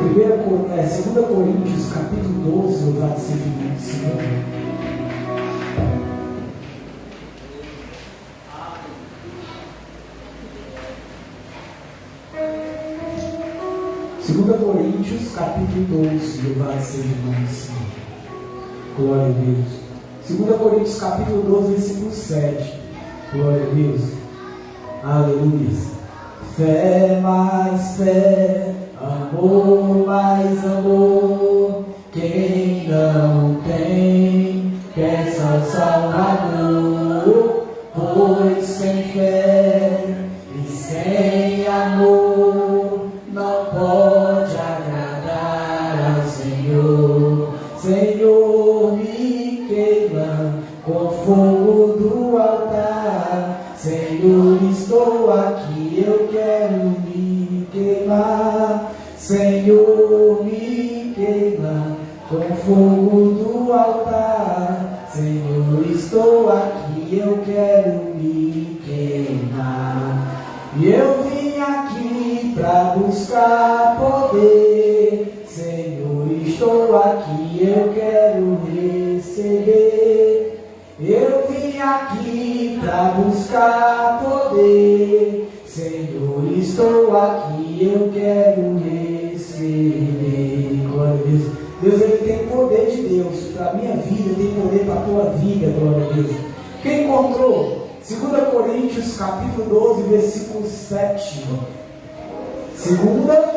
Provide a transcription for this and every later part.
2 Coríntios, capítulo 12, louvado seja o nome do Senhor. 2 Coríntios, capítulo 12, louvado seja o nome do Senhor. Glória a Deus. 2 Coríntios, capítulo 12, versículo 7. Glória a Deus. Aleluia. Fé mais fé, amor mais amor. Quem não tem, peça ao Salvador. Pois sem fé e sem amor não pode agradar ao Senhor. Senhor, me queima com fogo do altar. Senhor, estou aqui, eu quero me queimar. Senhor, me queima com fogo do altar. Senhor, estou aqui, eu quero me queimar. E eu vim aqui para buscar poder. Senhor, estou aqui, eu quero receber. Eu vim aqui para buscar poder. Senhor, estou aqui, eu quero receber. Glória a Deus. Deus, Ele tem poder de Deus para a minha vida, tem poder para a tua vida, glória a Deus. Quem encontrou? 2 Coríntios, capítulo 12, versículo 7. 2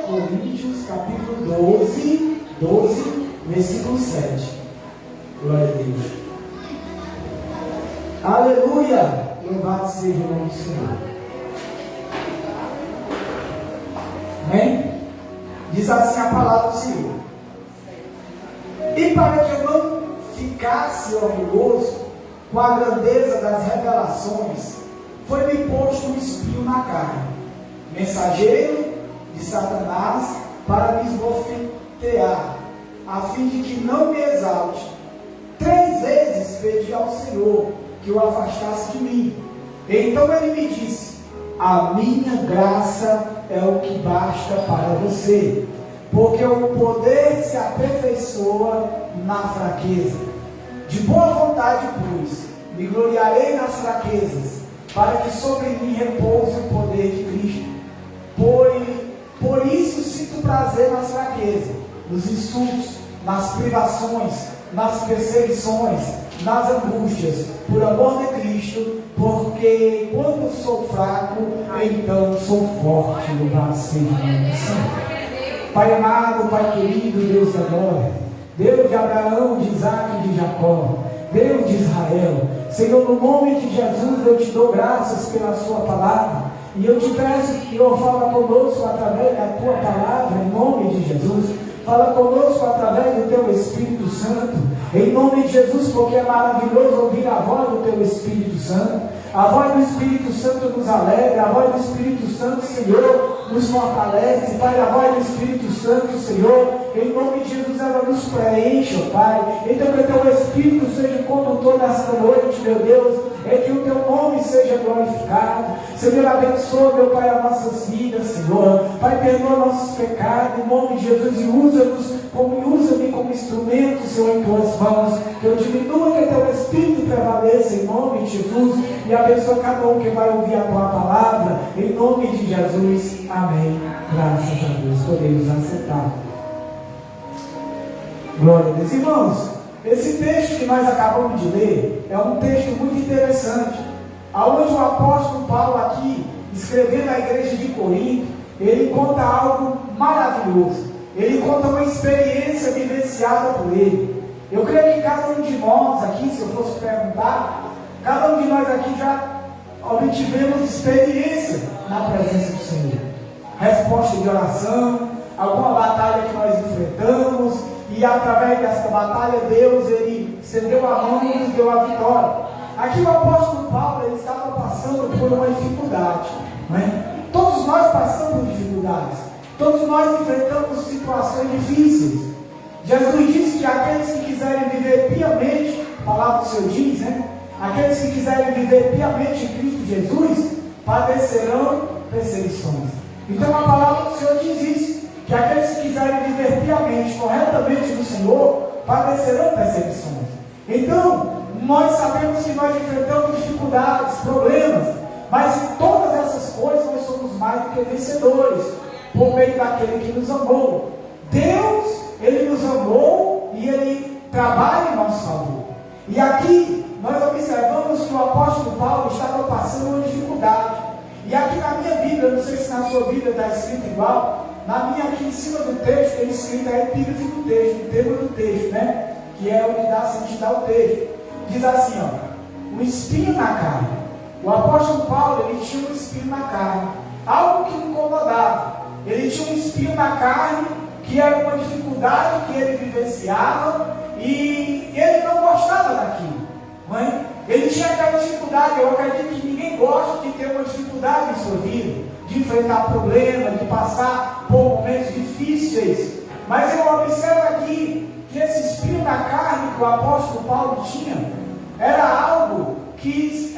Coríntios, capítulo 12, versículo 7. Glória a Deus. Aleluia! Louvado seja o nome do Senhor. Amém? Diz assim a palavra do Senhor. E para que eu não ficasse orgulhoso com a grandeza das revelações, foi-me posto um espinho na carne, mensageiro de Satanás, para me esbofetear, a fim de que não me exalte. 3 vezes pedi ao Senhor que o afastasse de mim. Então ele me disse: a minha graça é o que basta para você, porque o poder se aperfeiçoa na fraqueza. De boa vontade, pois, me gloriarei nas fraquezas, para que sobre mim repouse o poder de Cristo. Por isso sinto prazer nas fraquezas, nos insultos, nas privações, nas perseguições, nas angústias, por amor de Cristo, porque quando sou fraco, então sou forte. Louvado seja o nome do Senhor. Pai amado, Pai querido, Deus da glória, Deus de Abraão, de Isaac e de Jacó, Deus de Israel, Senhor, no nome de Jesus eu te dou graças pela sua palavra, e eu te peço que Senhor fala conosco através da tua palavra, em nome de Jesus. Fala conosco através do teu Espírito Santo, em nome de Jesus, porque é maravilhoso ouvir a voz do teu Espírito Santo. A voz do Espírito Santo nos alegra, a voz do Espírito Santo, Senhor, nos fortalece. Pai, a voz do Espírito Santo, Senhor, em nome de Jesus, ela nos preenche, ó Pai. Então que o teu Espírito seja o condutor nesta noite, meu Deus, é que o teu nome seja glorificado. Senhor, abençoa, meu Pai, as nossas vidas, Senhor. Pai, perdoa nossos pecados, em nome de Jesus, e usa-me como instrumento, Senhor, em tuas mãos. Que eu diminua, que teu Espírito prevaleça, em nome de Jesus, e abençoa cada um que vai ouvir a tua palavra, em nome de Jesus. Amém. Graças a Deus. Podemos aceitar. Glória a Deus. Irmãos, esse texto que nós acabamos de ler é um texto muito interessante, aonde o apóstolo Paulo aqui, escrevendo à igreja de Corinto, ele conta algo maravilhoso. Ele conta uma experiência vivenciada por ele. Eu creio que cada um de nós aqui, se eu fosse perguntar, cada um de nós aqui já obtivemos experiência na presença do Senhor. Resposta de oração, alguma batalha que nós enfrentamos, e através dessa batalha Deus, Ele estendeu a mão e nos deu a vitória. Aqui o apóstolo Paulo, ele estava passando por uma dificuldade, né? Todos nós passamos por dificuldades, todos nós enfrentamos situações difíceis. Jesus disse que aqueles que quiserem viver piamente, a palavra do Senhor diz, né? Aqueles que quiserem viver piamente em Cristo Jesus, padecerão perseguições. Então a palavra do Senhor diz isso. que aqueles que quiserem viver piamente, corretamente no Senhor, padecerão perseguições. Então, nós sabemos que nós enfrentamos dificuldades, problemas, mas em todas essas coisas nós somos mais do que vencedores, por meio daquele que nos amou. Deus, Ele nos amou e Ele trabalha em nosso favor. E aqui nós observamos que o apóstolo Paulo estava passando uma dificuldade. E aqui na minha Bíblia, não sei se na sua Bíblia está escrito igual, na minha aqui em cima do texto tem escrito a epígrafe do texto, o tema do texto, né? Que é o que dá sentido ao texto. Diz assim, ó, um espinho na carne. O apóstolo Paulo, ele tinha um espinho na carne, algo que incomodava. Ele tinha um espinho na carne, que era uma dificuldade que ele vivenciava, e ele não gostava daquilo. Ele tinha aquela dificuldade. Eu acredito que ninguém gosta de ter uma dificuldade em sua vida, de enfrentar problemas, de passar por momentos difíceis. Mas eu observo aqui que esse espinho na carne que o apóstolo Paulo tinha era algo que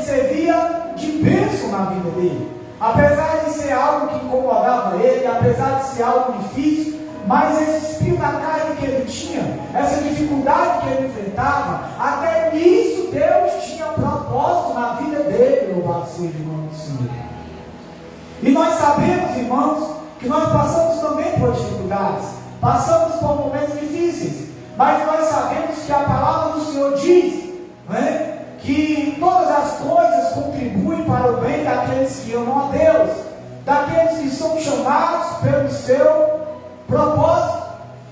servia de bênção na vida dele. Apesar de ser algo que incomodava ele, apesar de ser algo difícil, mas esse espinho na carne que ele tinha, essa dificuldade que ele enfrentava, até nisso Deus tinha propósito na vida dele, louvado seja o nome do Senhor. E nós sabemos, irmãos, que nós passamos também por dificuldades, passamos por momentos difíceis, mas nós sabemos que a palavra do Senhor diz, que todas as coisas contribuem para o bem daqueles que amam a Deus, daqueles que são chamados pelo seu propósito.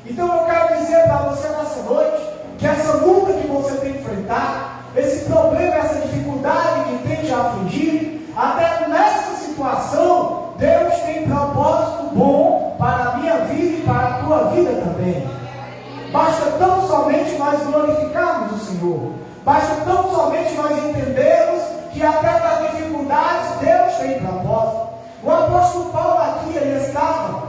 Então eu quero dizer para você nessa noite, que essa luta que você tem enfrentado, esse problema, essa dificuldade que tem te afligido, até nessa situação, Deus tem propósito bom para a minha vida e para a tua vida também. Basta tão somente nós glorificarmos o Senhor. Basta tão somente nós entendermos que até nas dificuldades Deus tem propósito. O apóstolo Paulo aqui, ele estava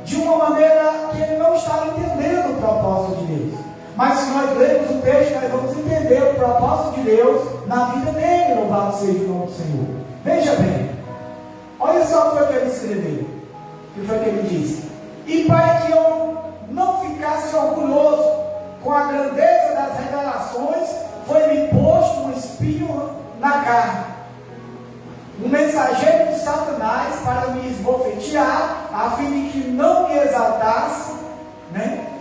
de uma maneira que ele não estava entendendo o propósito de Deus. Mas se nós lermos o texto, nós vamos entender o propósito de Deus na vida dele, louvado seja o nome do Senhor. Veja bem, olha só o que foi que ele escreveu, o que foi que ele disse. E para que eu não ficasse orgulhoso com a grandeza das revelações, foi-me posto um espinho na carne, um mensageiro de Satanás para me esbofetear, a fim de que não me exaltasse,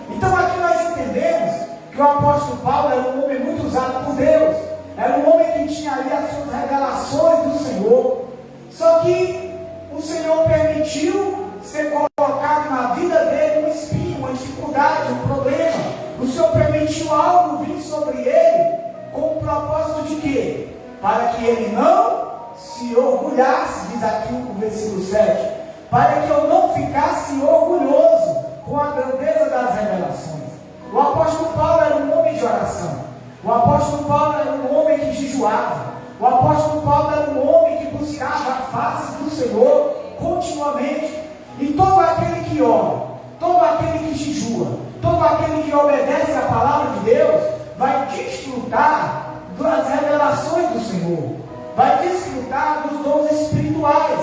Então aqui nós entendemos que o apóstolo Paulo era um homem muito usado por Deus, era um homem que tinha ali as suas revelações do Senhor, só que o Senhor permitiu ser colocado na vida dele um espinho, uma dificuldade, um problema. O Senhor permitiu algo vir sobre ele, com o propósito de quê? Para que ele não se orgulhasse, diz aqui o versículo 7, para que eu não ficasse orgulhoso com a grandeza das revelações. O apóstolo Paulo era um homem de oração, o apóstolo Paulo era um homem que jejuava, o apóstolo Paulo era um homem que buscava a face do Senhor continuamente. E todo aquele que ora, todo aquele que jejua, todo aquele que obedece à palavra de Deus, vai desfrutar das revelações do Senhor, vai desfrutar dos dons espirituais.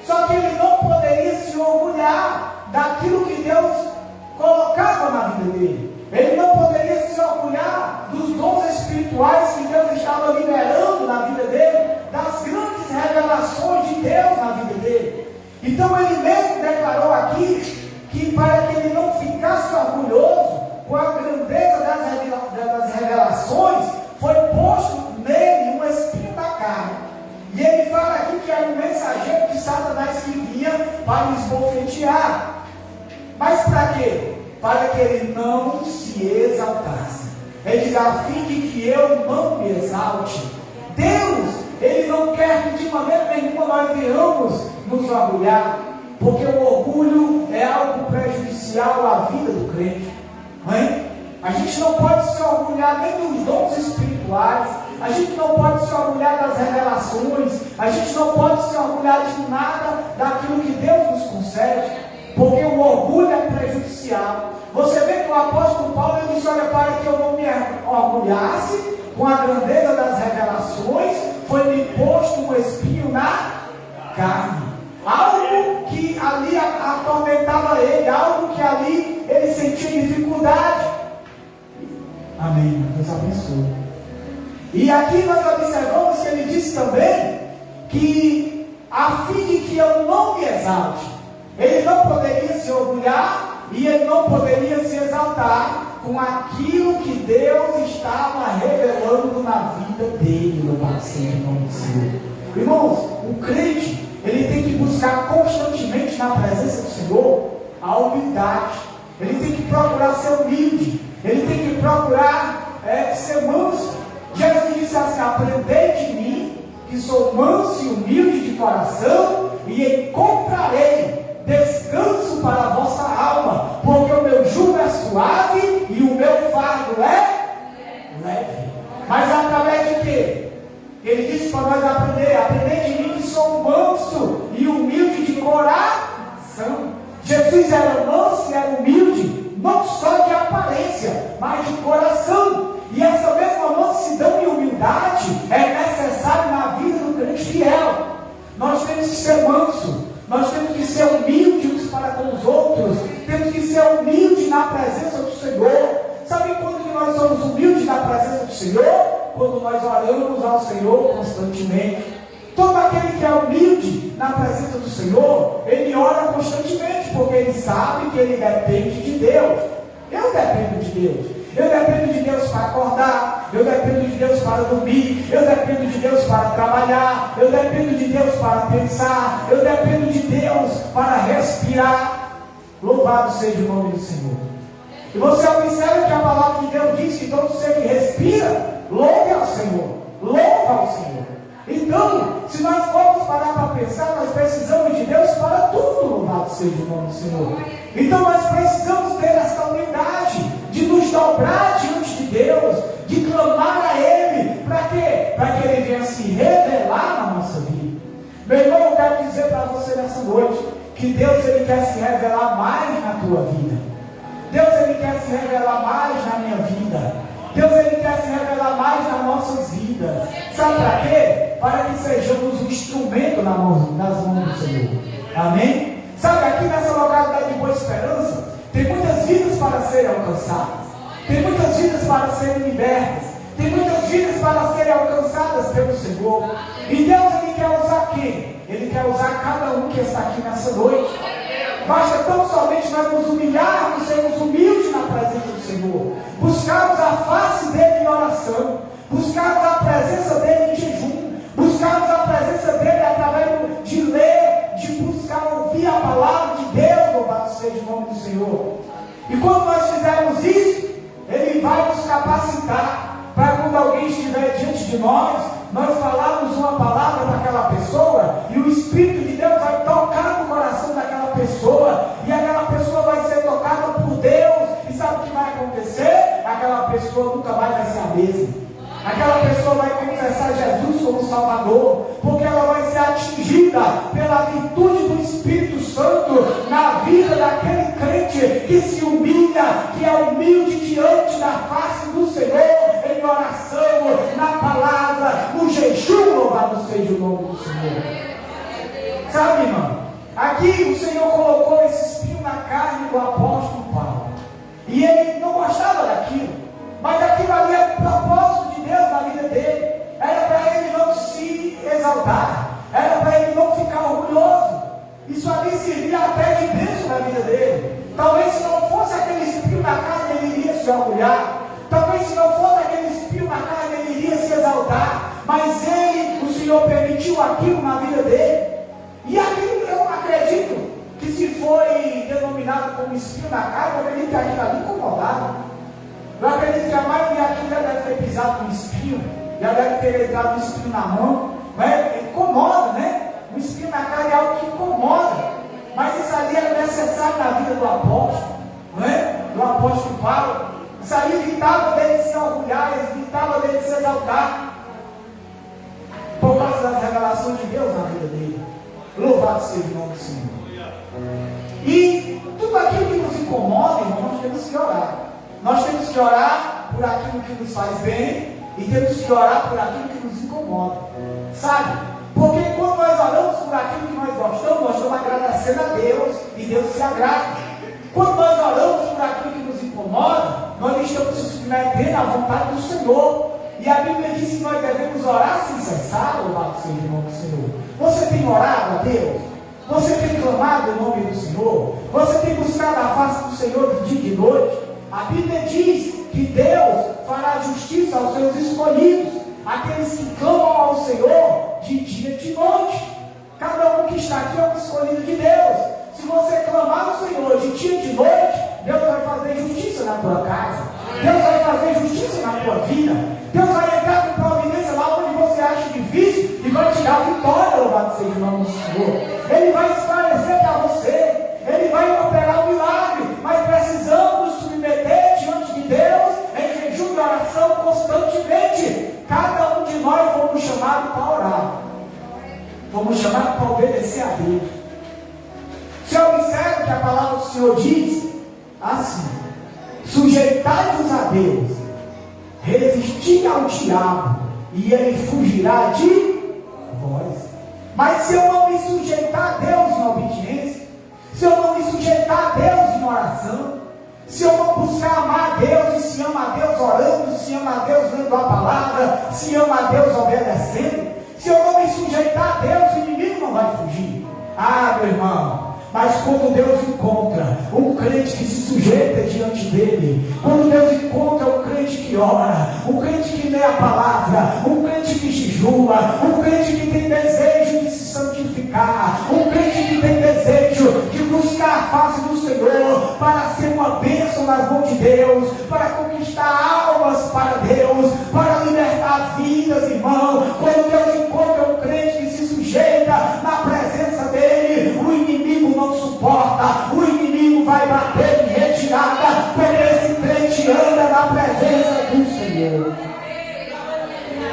Só que ele não poderia se orgulhar daquilo que Deus colocava na vida dele. Ele não poderia se orgulhar dos dons espirituais que Deus estava liberando na vida dele, das grandes revelações de Deus na vida dele. Então ele mesmo declarou aqui que para que ele não ficasse orgulhoso com a grandeza das revelações, foi posto nele um espinho na carne. E ele fala aqui que era um mensageiro de Satanás que vinha para esbofetear. Mas para quê? Para que ele não se exaltasse. Ele diz, a fim de que eu não me exalte. Deus, ele não quer que de maneira nenhuma nós venhamos nos orgulhar, porque o orgulho é algo prejudicial à vida do crente. A gente não pode se orgulhar nem dos dons espirituais, a gente não pode se orgulhar das revelações, a gente não pode se orgulhar de nada daquilo que Deus nos concede, porque o orgulho é prejudicial. Você vê que o apóstolo Paulo ele disse, olha, para que eu não me orgulhasse com a grandeza das revelações, foi-me posto um espinho na carne. Algo que ali atormentava ele, algo que ali ele sentia dificuldade. Amém. Deus abençoe. E aqui nós observamos que ele disse também que, a fim de que eu não me exalte, ele não poderia se orgulhar e ele não poderia se exaltar com aquilo que Deus estava revelando na vida dele, louvado seja o nome do Senhor. Irmãos, o crente, ele tem que buscar constantemente na presença do Senhor a humildade. Ele tem que procurar ser humilde. Ele tem que procurar ser manso. Jesus disse assim: aprendei de mim, que sou manso e humilde de coração, e encontrarei descanso para a vossa alma, porque o meu jugo é suave e o meu fardo é leve. Mas através de quê? Ele disse para nós aprender de mim, que sou manso e humilde de coração. Jesus era manso e era humilde, não só de aparência, mas de coração. E essa mesma mansidão e humildade é necessária na vida do crente fiel. Nós temos que ser mansos, nós temos que ser humildes uns para com os outros, temos que ser humildes na presença do Senhor. Sabe quando que nós somos humildes na presença do Senhor? Quando nós oramos ao Senhor constantemente. Todo aquele que é humilde na presença do Senhor, ele ora constantemente, porque ele sabe que ele depende de Deus. Eu dependo de Deus. Eu dependo de Deus para acordar, eu dependo de Deus para dormir, eu dependo de Deus para trabalhar, eu dependo de Deus para pensar, eu dependo de Deus para respirar. Louvado seja o nome do Senhor. E você observa que a palavra de Deus diz que todo ser que respira, louve ao Senhor, louva ao Senhor. Então, se nós formos parar para pensar, nós precisamos de Deus para tudo, louvado seja o nome do Senhor. Então nós precisamos ter essa humildade de nos dobrar diante de Deus, de clamar a Ele. Para quê? Para que Ele venha se revelar na nossa vida. Meu irmão, eu quero dizer para você nessa noite, que Deus, Ele quer se revelar mais na tua vida. Deus, Ele quer se revelar mais na minha vida. Deus, Ele quer se revelar mais nas nossas vidas. Sabe para quê? Para que sejamos um instrumento nas mãos do Senhor. Amém? Sabe, aqui nessa localidade de Boa Esperança, tem muitas vidas para serem alcançadas. Tem muitas vidas para serem libertas. Tem muitas vidas para serem alcançadas pelo Senhor. E Deus, Ele quer usar quem? Ele quer usar cada um que está aqui nessa noite. Basta tão somente nós nos humilharmos, sermos humildes na presença do Senhor, buscarmos a face dele em oração, buscarmos a presença dele em jejum, buscarmos a presença dele através de ler, de buscar ouvir a palavra de Deus, louvado seja o nome do Senhor. E quando nós fizermos isso, Ele vai nos capacitar para quando alguém estiver diante de nós falarmos uma palavra para aquela pessoa, e o Espírito de Deus vai tocar no coração daquela pessoa, e aquela pessoa vai ser tocada por Deus, e sabe o que vai acontecer? Aquela pessoa nunca mais vai ser a mesma. Aquela pessoa vai confessar Jesus como Salvador, porque ela vai ser atingida pela virtude do Espírito Santo na vida daquele crente que se humilha, que é humilde diante da face do Senhor, em oração, na palavra, no jejum, louvado seja o nome do Senhor. Sabe, irmão, aqui o Senhor colocou esse espinho na carne do apóstolo Paulo, e ele não gostava daquilo, mas aquilo ali é o propósito de Deus na vida dele. Era para ele não se exaltar, era para ele não ficar orgulhoso. Isso ali servia até de bênção na vida dele. Talvez se não fosse aquele espinho na carne, ele iria se orgulhar. Talvez se não fosse aquele espinho na carne, ele iria se exaltar. Mas ele, o Senhor permitiu aquilo na vida dele. E aquilo, eu acredito que se foi denominado como espinho na carne, eu acredito que aquilo ali incomodava. Eu acredito que a maioria aqui já deve ter pisado com espinho, já deve ter entrado um espinho na mão, né? Incomoda, né? Um espinho na carne é algo que incomoda, mas isso ali era necessário na vida do apóstolo, né? Do apóstolo Paulo. Isso ali evitava dele se orgulhar, evitava dele se exaltar, por causa das revelações de Deus na vida dele. Louvado seja o nome do Senhor. E tudo aquilo que nos incomoda, irmão, nós temos que orar. Nós temos que orar por aquilo que nos faz bem e temos que orar por aquilo que nos incomoda. Sabe? Porque quando nós oramos por aquilo que nós gostamos, nós estamos agradecendo a Deus e Deus se agrada. Quando nós oramos por aquilo que nos incomoda, nós estamos se submetendo à vontade do Senhor. E a Bíblia diz que nós devemos orar sem cessar, louvado seja o nome do Senhor. Você tem orado a Deus? Você tem clamado o nome do Senhor? Você tem buscado a face do Senhor de dia e de noite? A Bíblia diz que Deus fará justiça aos seus escolhidos, aqueles que clamam ao Senhor de dia e de noite. Cada um que está aqui é um escolhido de Deus. Se você clamar ao Senhor de dia e de noite, Deus vai fazer justiça na tua casa. Deus vai fazer justiça na tua vida. Deus vai entrar com providência lá onde você acha difícil e vai te dar vitória, louvado seja o nome do Senhor. Ele vai esclarecer para você. Ele vai operar um milagre. Mas precisamos nos submeter diante de Deus em jejum e oração constantemente. Cada um de nós fomos chamados para orar. Fomos chamados para obedecer a Deus. Se observa que a palavra do Senhor diz assim: sujeitai-vos a Deus, resisti ao diabo, e ele fugirá de vós. Mas se eu não me sujeitar a Deus em obediência, se eu não me sujeitar a Deus em oração, se eu não buscar amar a Deus, e se ama a Deus orando, se ama a Deus lendo a palavra, se ama a Deus obedecendo, se eu não me sujeitar a Deus, o inimigo não vai fugir. Ah, meu irmão, mas quando Deus encontra um crente que se sujeita diante dele, quando Deus encontra um crente que ora, um crente que lê a palavra, um crente que jejua, um crente que tem desejo de se santificar, um crente que tem desejo de buscar a face do Senhor para ser uma bênção nas mãos de Deus, para conquistar almas para Deus, para libertar vidas, irmão. Quando Deus encontra um crente que se sujeita na presença dele, o inimigo não suporta, o inimigo vai bater em retirada, porque esse crente anda na presença do Senhor.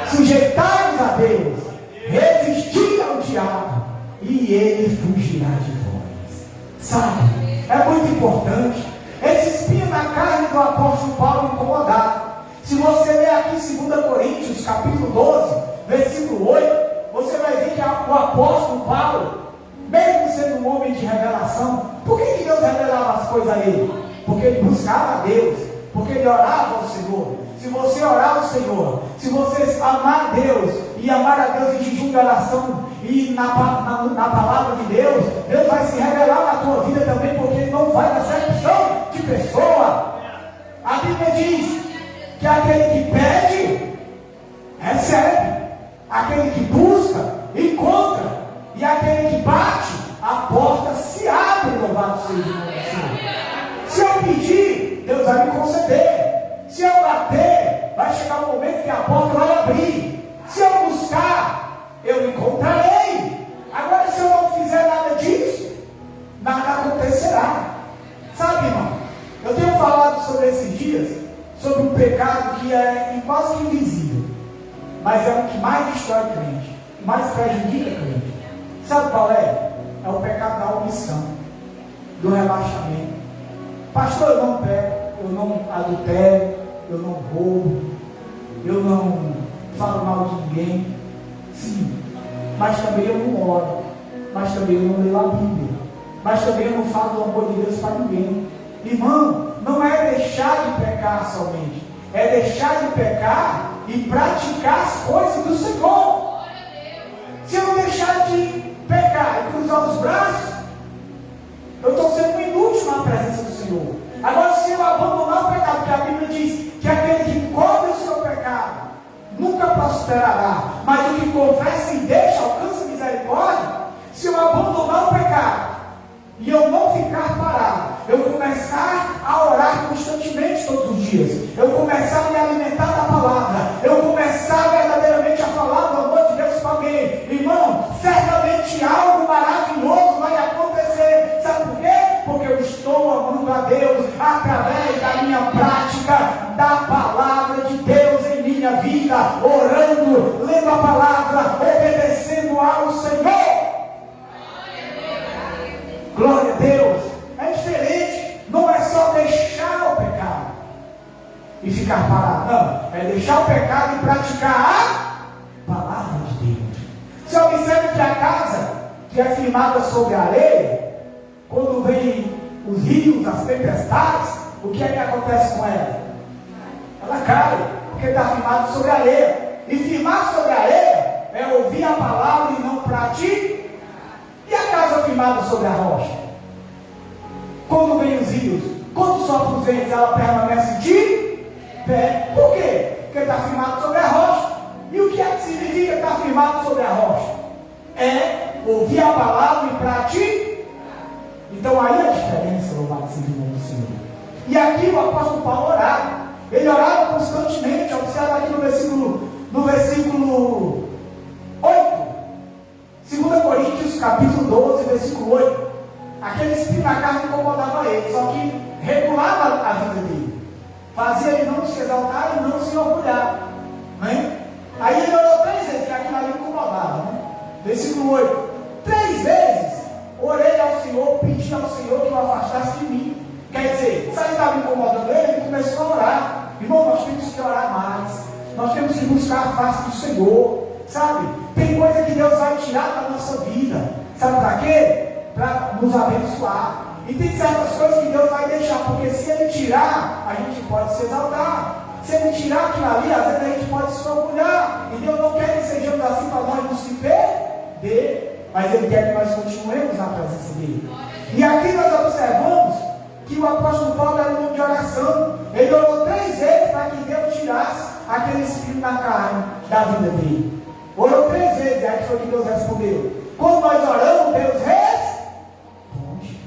Sujeitai-vos a Deus, resistir ao diabo, e ele fugirá de vós. Sabe, é muito importante. Esse espinho na carne do apóstolo Paulo incomodado. Se você ler aqui 2 Coríntios, capítulo 12, versículo 8, você vai ver que o apóstolo Paulo, mesmo sendo um homem de revelação, por que Deus revelava as coisas a ele? Porque ele buscava a Deus, porque ele orava ao Senhor. Se você orar ao Senhor, se você amar a Deus e amar a Deus em jejum de oração e na palavra de Deus, Deus vai se revelar na tua vida também, porque Ele não faz acepção de pessoa. A Bíblia diz que aquele que pede, recebe. Aquele que busca, encontra. E aquele que bate, a porta se abre, louvado seja o nome do Senhor. Se eu pedir, Deus vai me conceder. Se eu bater, vai chegar um momento que a porta vai abrir. Se eu buscar, eu encontrarei. Agora, se eu não fizer nada disso, nada acontecerá. Sabe, irmão, eu tenho falado sobre esses dias, sobre um pecado que é quase que invisível, mas é o que mais destrói o crente, mais prejudica o crente. Sabe qual é? É o pecado da omissão, do relaxamento. Pastor, eu não peco, eu não adultero, eu não roubo, eu não falo mal de ninguém. Sim, mas também eu não oro, mas também eu não leio a Bíblia, mas também eu não falo do amor de Deus para ninguém. Irmão, não é deixar de pecar somente, é deixar de pecar e praticar as coisas do Senhor. Se eu não deixar de pecar e cruzar os braços, eu estou sendo inútil na presença do Senhor. Agora, se eu abandonar o pecado, porque a Bíblia diz que aquele que cobre o seu pecado nunca prosperará, mas o que confessa e deixa alcança misericórdia. Se eu abandonar o pecado e eu não ficar parado, eu começar a orar constantemente todos os dias, eu começar a me alimentar da palavra, eu começar verdadeiramente a falar do amor de Deus para alguém, irmão, certamente algo maravilhoso vai acontecer. Sabe por quê? Porque eu estou amando a Deus através da minha prática da palavra de Deus em minha vida, orando, lendo a palavra, obedecendo ao Senhor. Glória a Deus. É diferente. Não é só deixar o pecado e ficar parado. Não. É deixar o pecado e praticar a palavra de Deus. Você observa que a casa que é firmada sobre a areia, quando vem os rios, as tempestades, o que é que acontece com ela? Ela cai, porque está firmada sobre a areia. E firmar sobre a areia é ouvir a palavra e não praticar. E a casa firmada sobre a rocha? Quando vem os rios, quando sopra os ventos, ela permanece de pé. Por quê? Porque está firmado sobre a rocha. E o que é que significa estar firmado sobre a rocha? É ouvir a palavra e praticar. Então aí a diferença, louvado seja o nome do Senhor. E aqui o apóstolo Paulo orava. Ele orava constantemente. Observa aqui no versículo 8. 2 Coríntios capítulo 12, versículo 8. Aquele espinho na carne incomodava ele, só que regulava a vida dele. Fazia ele não se exaltar e não se orgulhar. Né? Aí ele orou 3 vezes, que aquilo ali incomodava. Né? Versículo 8. 3 vezes orei ao Senhor, pedi ao Senhor que o afastasse de mim. Quer dizer, se ele estava incomodando ele começou a orar. Irmão, nós temos que orar mais. Nós temos que buscar a face do Senhor. Sabe? Tem coisa que Deus vai tirar da nossa vida. Sabe para quê? Para nos abençoar. E tem certas coisas que Deus vai deixar, porque se Ele tirar, a gente pode se exaltar. Se Ele tirar aquilo ali, às vezes a gente pode se orgulhar. E Deus não quer que sejamos assim para nós nos perder, mas Ele quer que nós continuemos na presença dEle. E aqui nós observamos que o apóstolo Paulo era um homem de oração. Ele orou 3 vezes para que Deus tirasse aquele espinho na carne da vida dele. Orou 3 vezes, aí foi que Deus respondeu. Quando nós oramos, Deus responde.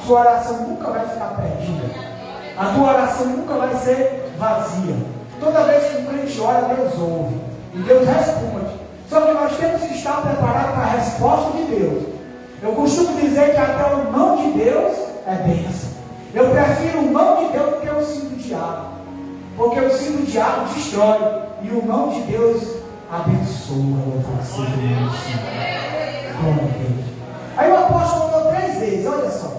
Sua oração nunca vai ficar perdida. A tua oração nunca vai ser vazia. Toda vez que um crente ora, Deus ouve. E Deus responde. Só que nós temos que estar preparados para a resposta de Deus. Eu costumo dizer que até o não de Deus é bênção. Eu prefiro o não de Deus do que o sim do diabo. Porque o sim do diabo destrói. E o não de Deus abençoa. Aí o apóstolo orou 3 vezes, olha só.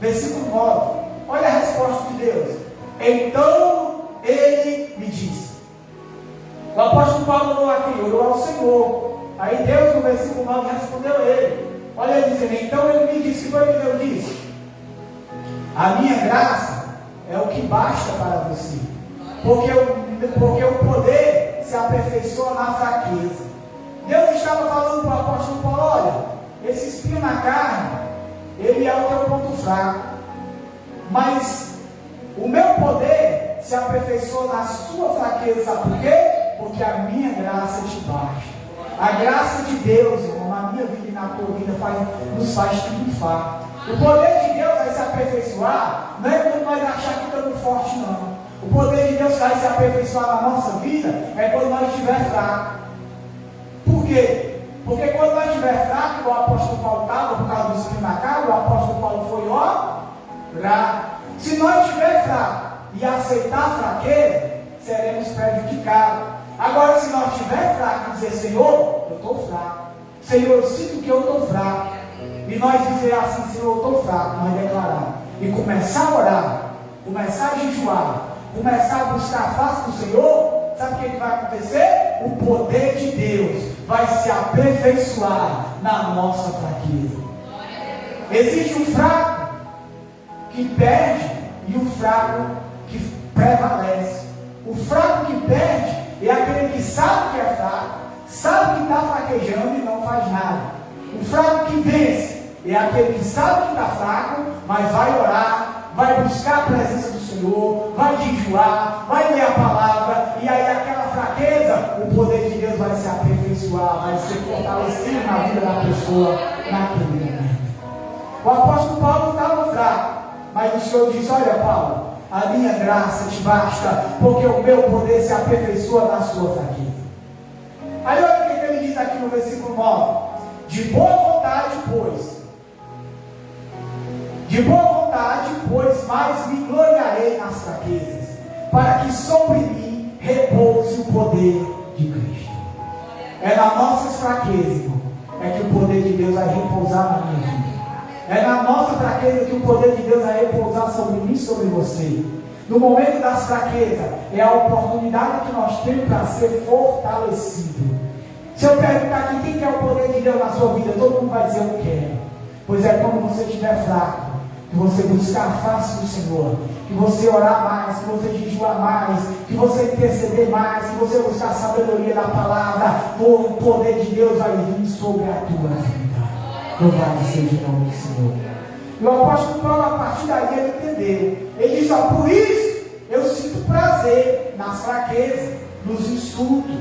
Versículo 9. Olha a resposta de Deus. Então ele me disse. O apóstolo Paulo orou aqui, orou ao Senhor. Aí Deus, no versículo 9, respondeu a ele. Olha ele dizendo, então ele me disse, que foi o que Deus disse? A minha graça é o que basta para você. Porque o poder se aperfeiçoa na fraqueza. Deus estava falando para o apóstolo Paulo, olha, esse espinho na carne, ele é o teu ponto fraco. Mas o meu poder se aperfeiçoa na sua fraqueza, sabe por quê? Porque a minha graça te basta. A graça de Deus, irmão, na minha vida e na tua vida nos faz triunfar. O poder de Deus vai se aperfeiçoar, não é quando nós achar que estamos fortes, não. O poder de Deus vai se aperfeiçoar na nossa vida é quando nós estivermos fracos. Por quê? Porque quando nós estivermos fracos, o apóstolo Paulo estava, por causa do espinho na carne, o apóstolo Paulo foi orar. Se nós estivermos fracos e aceitar a fraqueza, seremos prejudicados. Agora, se nós estivermos fracos e dizer, Senhor, eu estou fraco. Senhor, eu sinto que eu estou fraco. E nós dizer assim, Senhor, eu estou fraco, nós declarar. E começar a orar, começar a jejuar, começar a buscar a face do Senhor, sabe o que vai acontecer? O poder de Deus vai se aperfeiçoar na nossa fraqueza. Existe um fraco que perde e um fraco que prevalece. O fraco que perde é aquele que sabe que é fraco, sabe que está fraquejando e não faz nada. O fraco que vence é aquele que sabe que está fraco, mas vai orar, vai buscar a presença do Senhor, vai jejuar, vai ler a palavra, e aí aquela fraqueza, o poder de Deus vai se aperfeiçoar, vai ser fortalecido na vida da pessoa naquele momento. O apóstolo Paulo estava fraco, mas o Senhor disse, olha Paulo, a minha graça te basta, porque o meu poder se aperfeiçoa na sua fraqueza. Aí olha o que ele diz aqui no versículo 9. De boa vontade, pois mais me gloriarei nas fraquezas, para que sobre mim repouse o poder de Cristo. É nas nossas fraquezas, irmão, é que o poder de Deus vai repousar na minha vida. É na nossa fraqueza que o poder de Deus vai repousar sobre mim e sobre você. No momento das fraquezas, é a oportunidade que nós temos para ser fortalecido. Se eu perguntar aqui quem quer o poder de Deus na sua vida, todo mundo vai dizer eu quero. Pois é quando você estiver fraco, que você buscar a face do Senhor, que você orar mais, que você jejuar mais, que você interceder mais, que você buscar a sabedoria da palavra, o poder de Deus vai vir sobre a tua vida. Louvado seja o nome do Senhor. E o apóstolo Paulo, a partir daí, ele entendeu. Ele diz, ó, por isso eu sinto prazer nas fraquezas, nos insultos,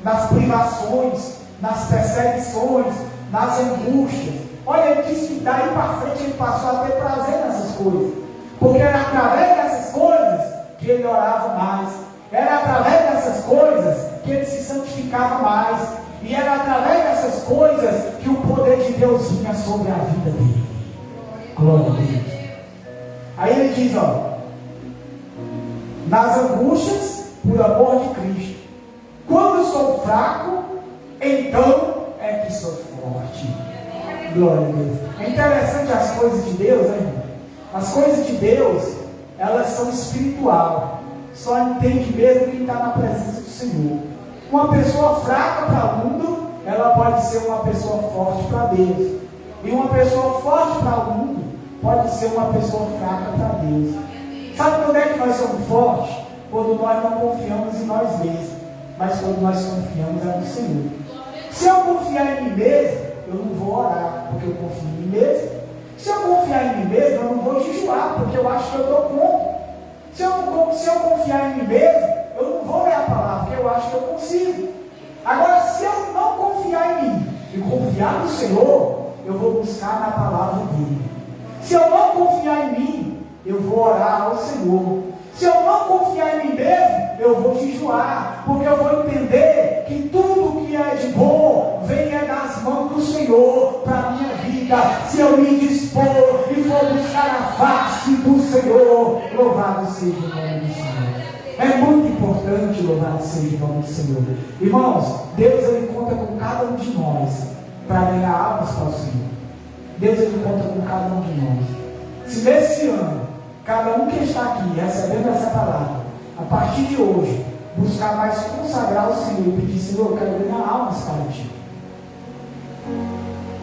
nas privações, nas perseguições, nas angústias. Olha, ele disse que daí para frente ele passou a ter prazer nessas coisas, porque era através dessas coisas que ele orava mais, era através dessas coisas que ele se santificava mais, e era através dessas coisas que o poder de Deus vinha sobre a vida dele. Glória a Deus. Aí ele diz, ó, nas angústias por amor de Cristo, quando sou fraco, então é que sou forte. Glória a Deus. É interessante as coisas de Deus, né, irmão? As coisas de Deus, elas são espiritual. Só entende mesmo quem está na presença do Senhor. Uma pessoa fraca para o mundo, ela pode ser uma pessoa forte para Deus. E uma pessoa forte para o mundo pode ser uma pessoa fraca para Deus. Sabe quando é que nós somos fortes? Quando nós não confiamos em nós mesmos, mas quando nós confiamos no Senhor. Se eu confiar em mim mesmo, eu não vou orar, porque eu confio em mim mesmo. Se eu confiar em mim mesmo, eu não vou jejuar, porque eu acho que eu dou conta. Se eu confiar em mim mesmo, eu não vou ler a palavra, porque eu acho que eu consigo. Agora, se eu não confiar em mim e confiar no Senhor, eu vou buscar na palavra dele. Se eu não confiar em mim, eu vou orar ao Senhor. Se eu não confiar em mim mesmo, eu vou jejuar, porque eu vou entender que tudo que é de bom vem das mãos do Senhor para a minha vida. Se eu me dispor e for buscar a face do Senhor, louvado seja o nome do Senhor. É muito importante, louvado seja o nome do Senhor. Irmãos, Deus ele conta com cada um de nós para ganhar almas para o Senhor. Deus ele conta com cada um de nós. Se nesse ano, cada um que está aqui recebendo essa palavra, a partir de hoje, buscar mais consagrar o Senhor e pedir, Senhor, eu quero ganhar almas para Ti.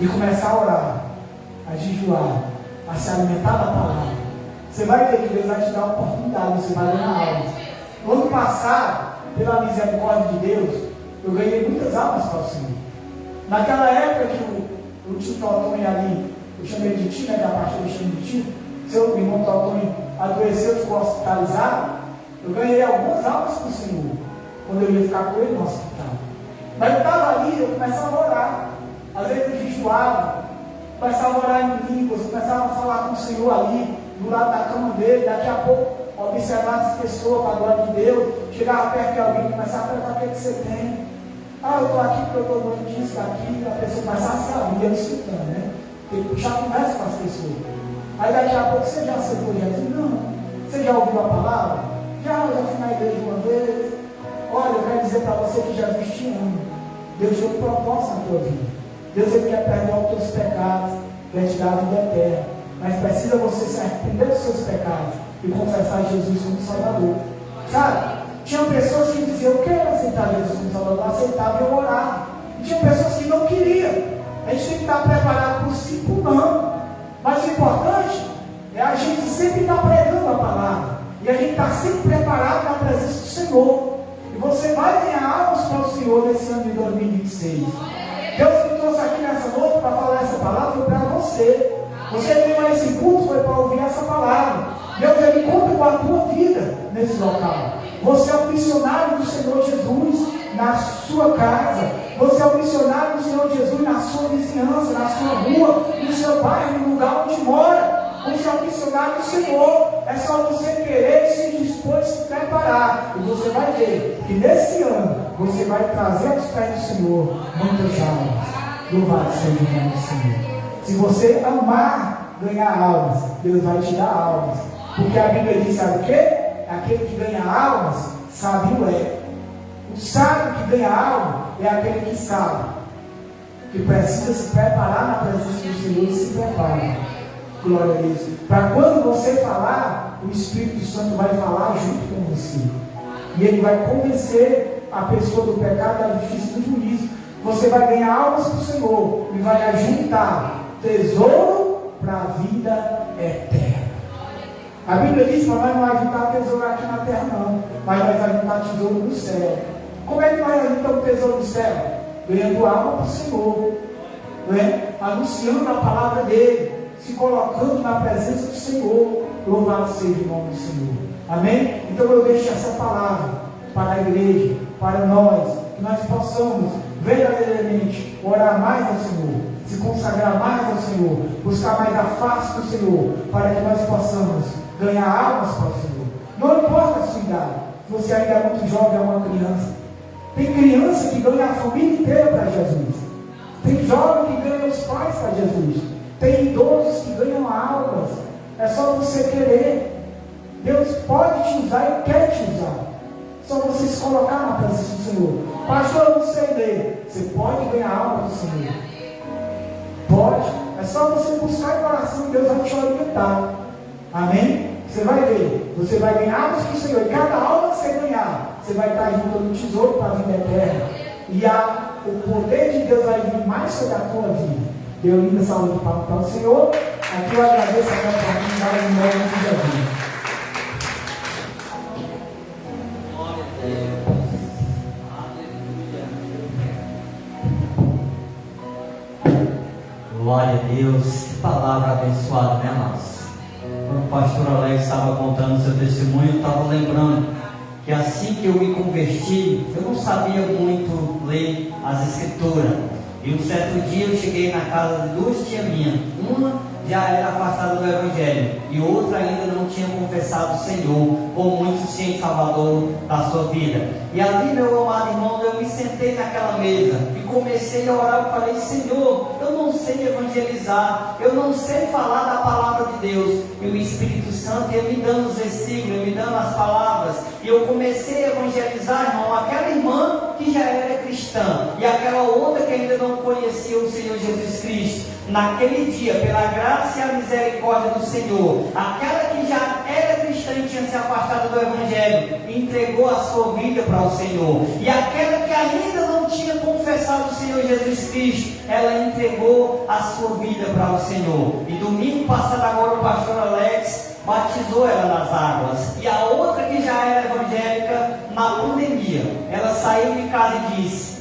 E começar a orar, a jejuar, a se alimentar da palavra. Você vai ver que Deus vai te dar uma oportunidade, você vai ganhar almas. No ano passado, pela misericórdia de Deus, eu ganhei muitas almas para o Senhor. Naquela época que o tio Totonho ali, eu chamei de tio, né, que a pastora eu chamo de tio, seu irmão Totonho adoeceu, ficou hospitalizado, eu ganhei algumas almas para o Senhor, quando eu ia ficar com ele no hospital. Mas eu estava ali, eu começava a orar, às vezes eu jejuava, começava a orar em línguas, começava a falar com o Senhor ali, do lado da cama dele, daqui a pouco, observar as pessoas para a glória de Deus, chegava perto de alguém, começava a perguntar o que você tem. Ah, eu estou aqui porque eu estou doendo disso, aqui, a pessoa começava a saber, eu escutando, né? Tem que puxar conversa com as pessoas. Aí daqui a pouco você já aceitou Jesus? Não. Você já ouviu a palavra? Já fui na igreja uma vez. Olha, eu quero dizer para você que Jesus te ama. Deus deu um propósito na tua vida. Deus ele quer perdoar os teus pecados, quer te dar a vida eterna. Mas precisa você se arrepender dos seus pecados e confessar Jesus como Salvador. Sabe? Tinha pessoas que diziam, eu quero aceitar Jesus como Salvador, aceitava e eu orava. E tinha pessoas que não queriam. A gente tem que estar preparado para o sim, para o não. Mas o importante é a gente sempre estar pregando a palavra. E a gente está sempre preparado na presença do Senhor. E você vai ganhar almas para o Senhor nesse ano de 2026. Deus me trouxe aqui nessa noite para falar essa palavra, foi para você. Você veio a esse culto, foi para ouvir essa palavra. Deus ele conta com a tua vida nesse local. Você é um missionário do Senhor Jesus na sua casa. Você é um missionário do Senhor Jesus na sua vizinhança, na sua rua, no seu bairro, no lugar onde mora. Você é um missionário do Senhor. É só você querer se dispor e se preparar. E você vai ver que nesse ano você vai trazer aos pés do Senhor muitas almas. Louvado seja o nome do Senhor. Se você amar ganhar almas, Deus vai te dar almas. Porque a Bíblia diz, sabe o quê? Aquele que ganha almas, sábio é. O sábio que ganha alma é aquele que sabe que precisa se preparar na presença do Senhor e se prepara. Glória a Deus. Para quando você falar, o Espírito Santo vai falar junto com você. E ele vai convencer a pessoa do pecado, da justiça e do juízo. Você vai ganhar almas para o Senhor e vai ajuntar tesouro para a vida eterna. A Bíblia diz que nós não vamos ajuntar tesouro aqui na terra, não, mas nós vamos ajuntar tesouro no céu. Como é que nós ajuntamos tesouro no céu? Ganhando alma para o Senhor, não é? Anunciando a palavra dele, se colocando na presença do Senhor. Louvado seja o nome do Senhor. Amém? Então eu deixo essa palavra para a igreja, para nós, que nós possamos verdadeiramente orar mais ao Senhor, se consagrar mais ao Senhor, buscar mais a face do Senhor, para que nós possamos ganhar almas para o Senhor. Não importa a sua idade, se você ainda é muito jovem, é uma criança. Tem criança que ganha a família inteira para Jesus. Tem jovem que ganha os pais para Jesus. Tem idosos que ganham almas. É só você querer. Deus pode te usar e quer te usar. Só você se colocar na presença do Senhor. Pastor, eu não sei ler. Você pode ganhar alma do Senhor. Pode. É só você buscar em oração e Deus vai te orientar. Amém? Você vai ver. Você vai ganhar almas para o Senhor. E cada alma que você ganhar, você vai estar juntando tesouro para a vida eterna. E o poder de Deus vai vir mais sobre a tua vida. Deu linda salva de palmas para o Senhor. Aqui eu agradeço a minha oportunidade em nome de Jesus. Glória a Deus, que palavra abençoada, né, amados? Quando o pastor Alex estava contando seu testemunho, eu estava lembrando que assim que eu me converti, eu não sabia muito ler as escrituras. E um certo dia eu cheguei na casa de duas tias minhas. Uma já era afastada do Evangelho e outra ainda não tinha confessado o Senhor como muito ciente Salvador da sua vida. E ali, meu amado irmão, eu me sentei naquela mesa e comecei a orar. Eu falei: Senhor, eu não sei evangelizar, eu não sei falar da palavra de Deus. E o Espírito Santo ia me dando os versículos, ia me dando as palavras, e eu comecei a evangelizar, irmão, aquela irmã que já era cristã e aquela outra que ainda não conhecia o Senhor Jesus Cristo. Naquele dia, pela graça e a misericórdia do Senhor, aquela que já era cristã e tinha se afastado do Evangelho, entregou a sua vida para o Senhor. E aquela que ainda não tinha confessado o Senhor Jesus Cristo, ela entregou a sua vida para o Senhor. E domingo passado agora o pastor Alex batizou ela nas águas. E a outra que já era evangélica, na pandemia, ela saiu de casa e disse: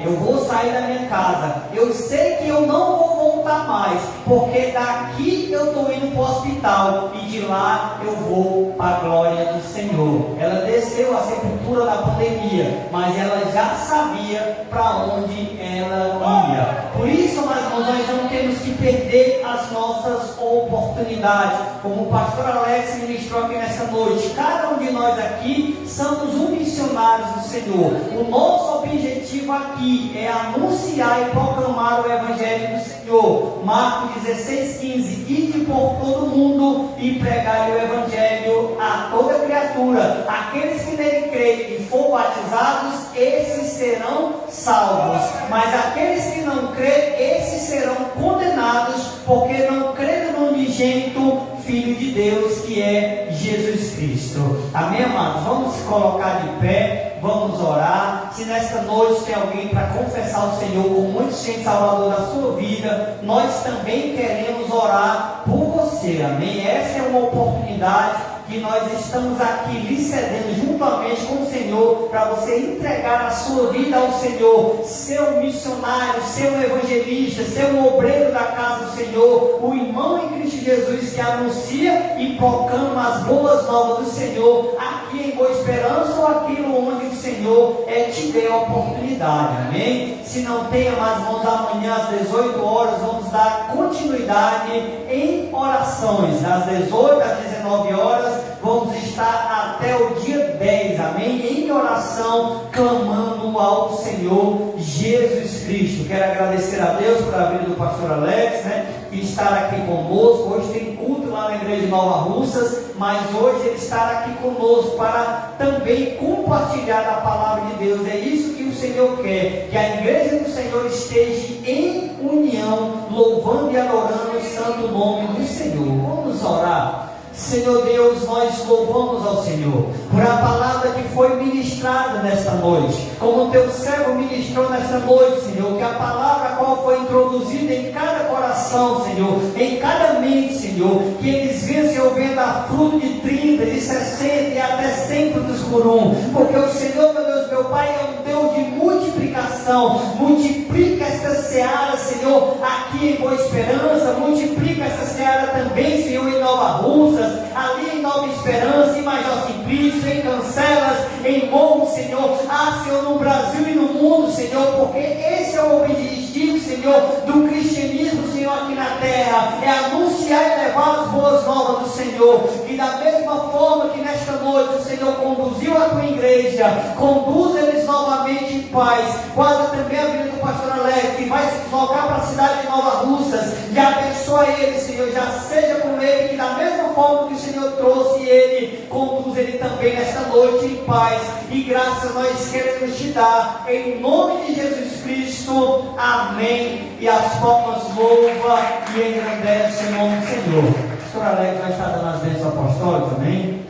eu vou sair da minha casa, eu sei que eu não vou voltar mais, porque daqui eu estou indo para o hospital e de lá eu vou para a glória do Senhor. Ela desceu a sepultura da pandemia, mas ela já sabia para onde ela ia. Por isso, nós não temos que perder as nossas oportunidades. Como o pastor Alex ministrou aqui nessa noite, cada um de nós aqui somos um missionário do Senhor. O nosso objetivo aqui é anunciar e proclamar o Evangelho do Senhor. Marcos 16:15: ide por todo mundo e pregai o Evangelho a toda criatura. Aqueles que nele creem e for batizados, esses serão salvos. Mas aqueles que não creem, esses serão condenados, porque não creem no unigênito Filho de Deus, que é Jesus Cristo. Amém, amados? Vamos se colocar de pé, vamos orar. Se nesta noite tem alguém para confessar o Senhor como muito ciente Salvador da sua vida, nós também queremos orar por você. Amém? Essa é uma oportunidade que nós estamos aqui lhe cedendo juntamente com o Senhor, para você entregar a sua vida ao Senhor, ser um missionário, ser um evangelista, ser um obreiro da casa do Senhor, o irmão em Cristo Jesus que anuncia e proclama as boas novas do Senhor aqui em Boa Esperança, ou aquilo onde o Senhor te deu a oportunidade. Amém? Se não tem, mais irmãos, amanhã às 18 horas vamos dar continuidade em orações. Das 18 às 19 horas vamos estar até o dia 10, amém? Em oração, clamando ao Senhor Jesus Cristo. Quero agradecer a Deus pela vida do pastor Alex, que está aqui conosco. Hoje tem culto lá na igreja de Nova Russas, mas hoje ele está aqui conosco para também compartilhar a palavra de Deus. É isso que o Senhor quer, que a igreja do Senhor esteja em união, louvando e adorando o santo nome do Senhor. Vamos orar. Senhor Deus, nós louvamos ao Senhor por a palavra que foi ministrada nesta noite, como teu servo ministrou nesta noite, Senhor, que a palavra a qual foi introduzida em cada coração, Senhor, em cada mente, Senhor, que eles venham, Senhor, vendo a fruto de 30, de 60 e até 100 frutos por um, porque o Senhor, meu Deus, meu Pai, é um Deus de multiplicação. Multiplica esta seara, Senhor, aqui em Boa Esperança, multiplica esta seara também, Senhor, em Nova Russas, ali em Nova Esperança, em Major Simplício, em Cancelas, em Morro, Senhor, Senhor, no Brasil e no mundo, Senhor, porque esse é o objetivo, Senhor, do cristianismo, Senhor, aqui na terra, é anunciar e levar as boas novas do Senhor, e da mesma forma que nesta noite o Senhor conduziu a tua igreja, conduz eles novamente em paz. Guarda também a vida do pastor Alex, que vai se deslocar para a cidade de Nova Russas, e abençoa ele, Senhor, já seja com ele, que da mesma forma que o Senhor trouxe ele, conduz ele também nesta noite em paz, e graças nós queremos te dar, em nome de Jesus Cristo, amém, e as palmas louva e engrandece o nome do Senhor. O pastor Alex vai estar dando as bênçãos apostólicas, amém?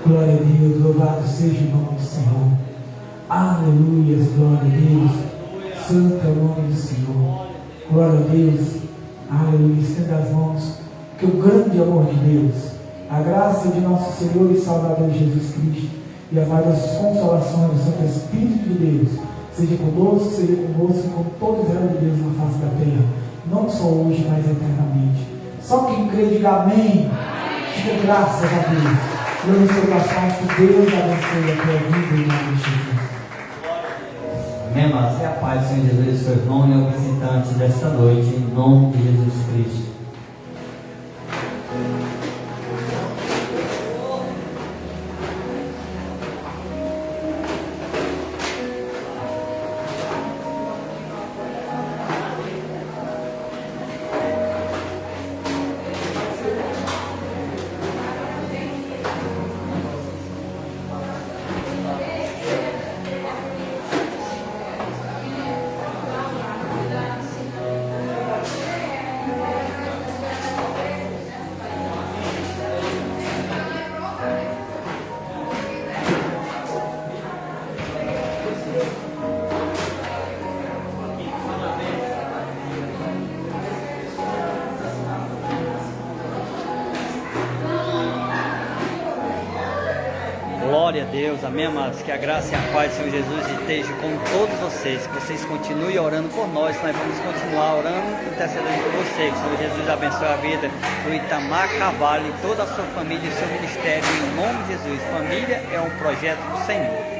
Glória a Deus, louvado seja o nome do Senhor. Aleluia, glória a Deus. Santo é o nome do Senhor. Glória a Deus. Aleluia, estenda as mãos. Que o grande amor de Deus, a graça de nosso Senhor e Salvador Jesus Cristo e as várias consolações do Santo Espírito de Deus seja conosco, seja convosco e com todo Israel de Deus na face da terra, não só hoje, mas eternamente. Só quem crê diga amém. Diga graças a Deus. Eu no seu coração, que Deus abençoe a tua vida em nome de Jesus. Amém, amados? É a paz do Senhor Jesus, seu irmão e o visitante desta noite, em nome de Jesus Cristo. Glória a Deus, amém, amados? Que a graça e a paz do Senhor Jesus esteja com todos vocês, que vocês continuem orando por nós vamos continuar orando e intercedendo por vocês. Que o Senhor Jesus abençoe a vida do Itamar Carvalho e toda a sua família e seu ministério, em nome de Jesus. Família é um projeto do Senhor.